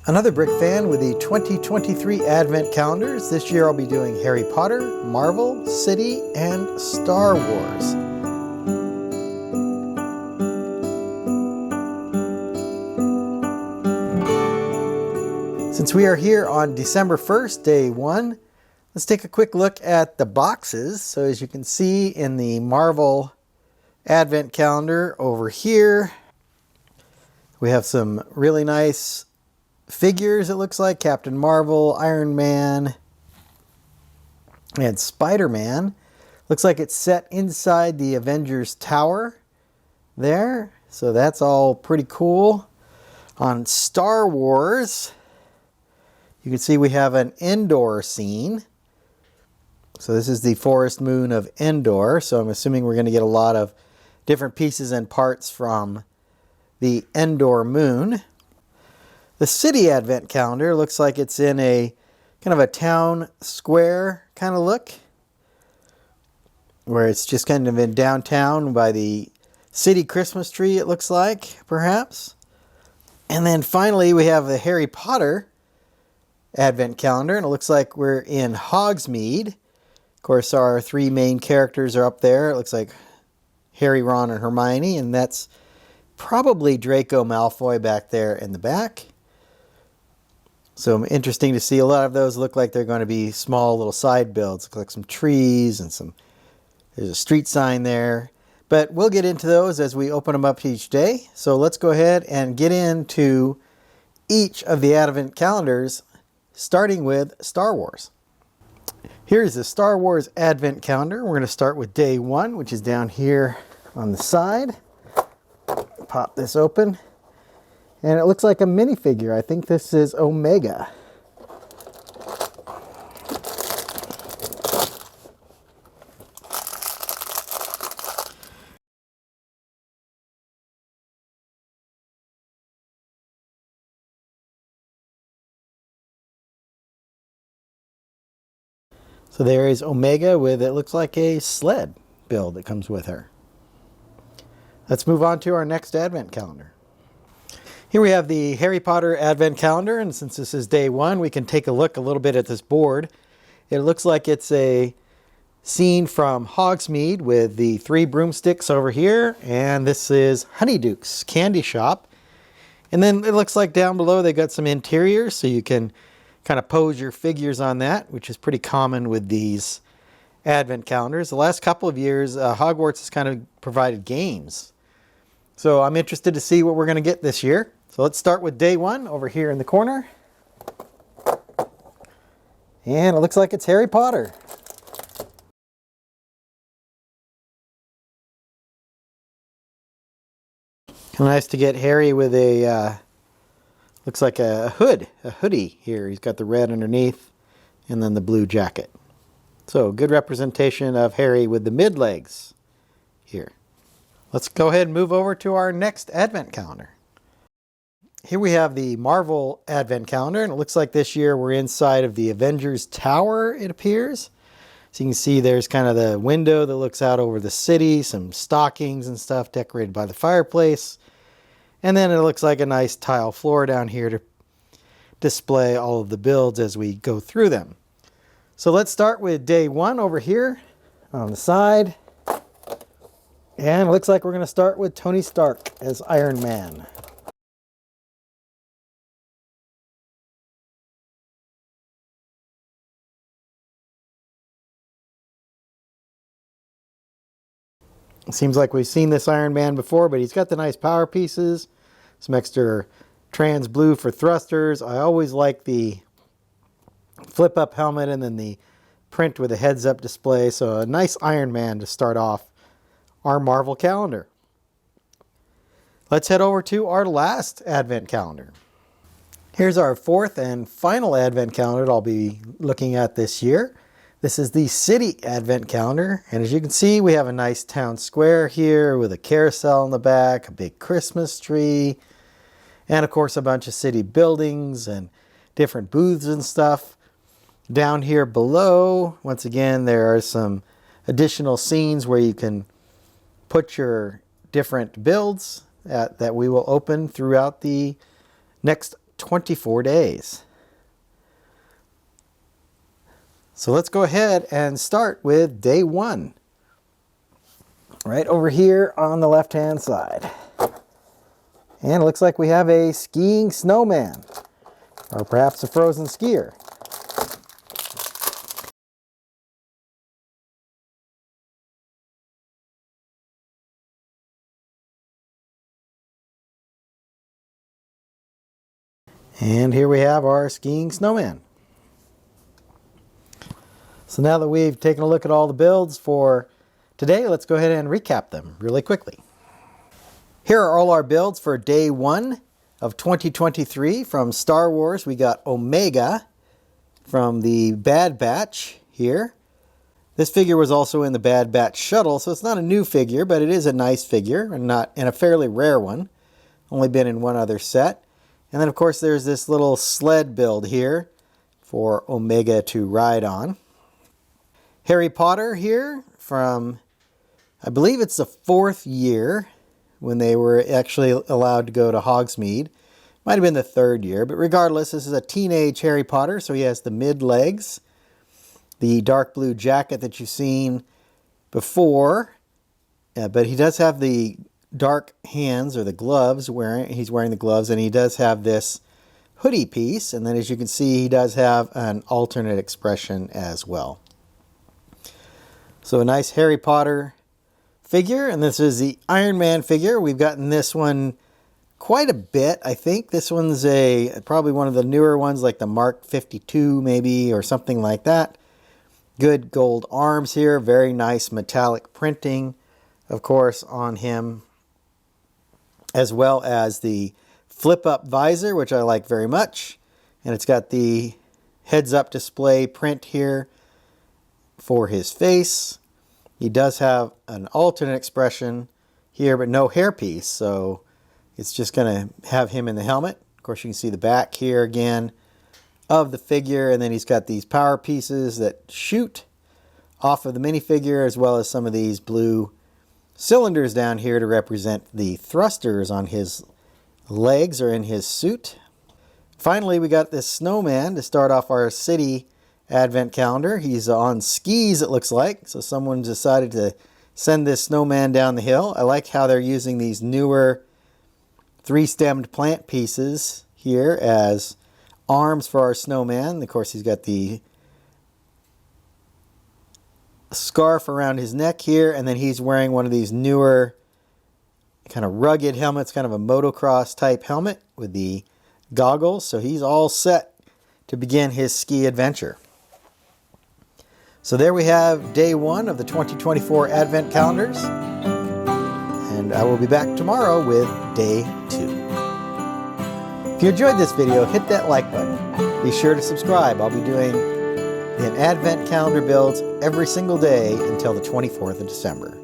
Another Brick fan with the 2023 Advent calendars. This year I'll be doing Harry Potter, Marvel, City, and Star Wars. Since we are here on December 1st, day 1, let's take a quick look at the boxes. So as you can see in the Marvel Advent calendar over here, we have some really nice figures, it looks like. Captain Marvel, Iron Man, and Spider-Man. Looks like it's set inside the Avengers Tower there. So that's all pretty cool. On Star Wars, you can see we have an Endor scene. So this is the forest moon of Endor. So I'm assuming we're going to get a lot of different pieces and parts from the Endor moon. The City Advent calendar looks like it's in a kind of a town square kind of look, where it's just kind of in downtown by the city Christmas tree, it looks like, perhaps. And then finally we have the Harry Potter Advent calendar, and it looks like we're in Hogsmeade. Of course, our three main characters are up there. It looks like Harry, Ron, and Hermione, and that's probably Draco Malfoy back there in the back. So interesting to see. A lot of those look like they're going to be small little side builds. Look like some trees and there's a street sign there. But we'll get into those as we open them up each day. So let's go ahead and get into each of the Advent calendars, starting with Star Wars. Here's the Star Wars Advent calendar. We're going to start with day 1, which is down here on the side. Pop this open. And it looks like a minifigure. I think this is Omega. So there is Omega with, it looks like a sled build that comes with her. Let's move on to our next Advent calendar. Here we have the Harry Potter Advent calendar, and since this is day 1, we can take a look a little bit at this board. It looks like it's a scene from Hogsmeade with the 3 broomsticks over here, and this is Honeyduke's candy shop. And then it looks like down below they got some interiors, so you can kind of pose your figures on that, which is pretty common with these Advent calendars. The last couple of years, Hogwarts has kind of provided games. So I'm interested to see what we're going to get this year. So let's start with day 1 over here in the corner. And it looks like it's Harry Potter. Nice to get Harry with a, looks like a hoodie here. He's got the red underneath and then the blue jacket. So good representation of Harry with the mid legs here. Let's go ahead and move over to our next Advent calendar. Here we have the Marvel Advent calendar, and it looks like this year we're inside of the Avengers Tower, it appears. So you can see there's kind of the window that looks out over the city, some stockings and stuff decorated by the fireplace. And then it looks like a nice tile floor down here to display all of the builds as we go through them. So let's start with day 1 over here on the side. And it looks like we're going to start with Tony Stark as Iron Man. It seems like we've seen this Iron Man before, but he's got the nice power pieces, some extra trans blue for thrusters. I always like the flip up helmet and then the print with a heads up display. So a nice Iron Man to start off our Marvel calendar. Let's head over to our last Advent calendar. Here's our 4th and final Advent calendar that I'll be looking at this year. This is the City Advent calendar, and as you can see, we have a nice town square here with a carousel in the back, a big Christmas tree, and of course a bunch of city buildings and different booths and stuff. Down here below, once again, there are some additional scenes where you can put your different builds that we will open throughout the next 24 days. So let's go ahead and start with day 1. Right over here on the left-hand side. And it looks like we have a skiing snowman, or perhaps a frozen skier. And here we have our skiing snowman. So now that we've taken a look at all the builds for today, let's go ahead and recap them really quickly. Here are all our builds for day 1 of 2023 from Star Wars. We got Omega from the Bad Batch here. This figure was also in the Bad Batch shuttle, so it's not a new figure, but it is a nice figure and a fairly rare one. Only been in one other set. And then of course there's this little sled build here for Omega to ride on. Harry Potter here from, I believe it's the 4th year when they were actually allowed to go to Hogsmeade. Might have been the 3rd year, but regardless, this is a teenage Harry Potter, so he has the mid-legs, the dark blue jacket that you've seen before, but he does have the dark hands, or the gloves, he's wearing the gloves, and he does have this hoodie piece, and then as you can see, he does have an alternate expression as well. So a nice Harry Potter figure, and this is the Iron Man figure. We've gotten this one quite a bit, I think. This one's probably one of the newer ones, like the Mark 52 maybe, or something like that. Good gold arms here, very nice metallic printing, of course, on him, as well as the flip-up visor, which I like very much. And it's got the heads-up display print here for his face. He does have an alternate expression here, but no hairpiece, so it's just going to have him in the helmet. Of course, you can see the back here again of the figure, and then he's got these power pieces that shoot off of the minifigure, as well as some of these blue cylinders down here to represent the thrusters on his legs or in his suit. Finally, we got this snowman to start off our city advent calendar. He's on skis, it looks like, so someone decided to send this snowman down the hill. I like how they're using these newer 3-stemmed plant pieces here as arms for our snowman. Of course, he's got the scarf around his neck here, and then he's wearing one of these newer kind of rugged helmets, kind of a motocross type helmet with the goggles. So he's all set to begin his ski adventure. So there we have day 1 of the 2024 Advent calendars, and I will be back tomorrow with day 2. If you enjoyed this video, hit that like button. Be sure to subscribe. I'll be doing an Advent calendar builds every single day until the 24th of December.